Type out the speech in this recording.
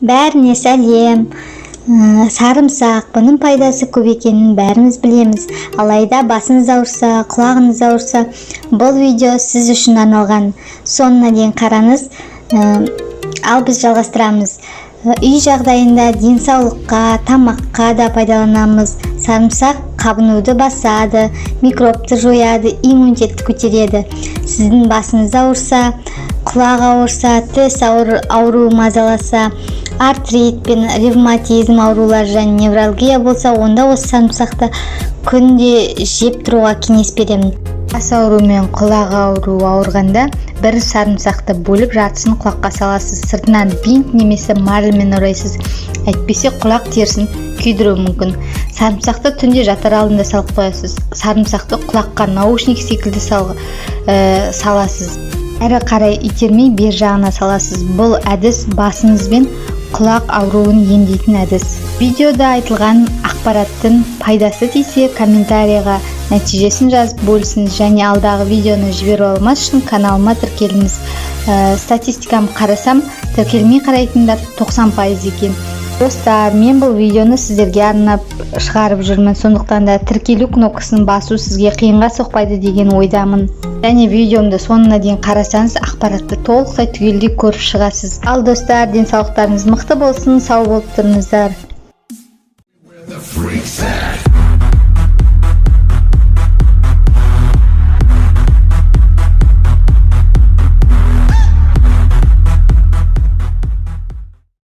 Бәріне сәлем. Сарымсақ, бұның пайдасы көп екенін бәріміз білеміз. Алайда басыңыз ауырса, құлағыңыз ауырса, бұл видео сіз үшін арналған. Соңына дейін қараңыз. Ал біз жалғастырамыз. Үй жағдайында денсаулыққа, тамаққа да пайдаланамыз. Сарымсақ қабынуды басады, микробты жояды, иммунитетті көтереді. Сіздің басыңыз ауырса, құлақ ауырса, тіс ауруы мазаласа, артрит пен ревматизм аурулар және невралгия болса, онда осы сарымсақты күнде жеп тұруға кеңес беремін. Бас ауруы мен құлақ ауруы ауырғанда бір сарымсақты бөліп жартысын құлаққа саласыз. Сыртынан бинт немесе марльмен орайсыз. Әйтпесе құлақ терісін күйдіруі мүмкін. Сарымсақты түнде жатар алдында салып қоясыз. Сарымсақты құлаққа наушник секілді саласыз. Әрі қарай итермей бер жағына саласыз. Бұл әдіс басыңызбен құлақ ауруын емдейтін әдіс. Видеода айтылған ақпараттың пайдасы тисе, комментарийға нәтижесін жазып бөлісіңіз және алдағы видеоны жіберу алмас үшін каналыма тіркеліңіз. Статистикам қарасам, тіркелмей қарайтындар 90% екен. Достар, мен бұл видеоны сіздерге арнап шығарып жүрмін, сондықтан да тіркелу кнопкасын басу сізге қиынға соқпайды деген ойдамын. Және видеомды соңына дейін қарасаңыз, ақпаратты толықтай түгелдей көріп шығасыз. Ал достар, денсаулықтарыңыз мықты болсын, сау болып тұрыңыздар.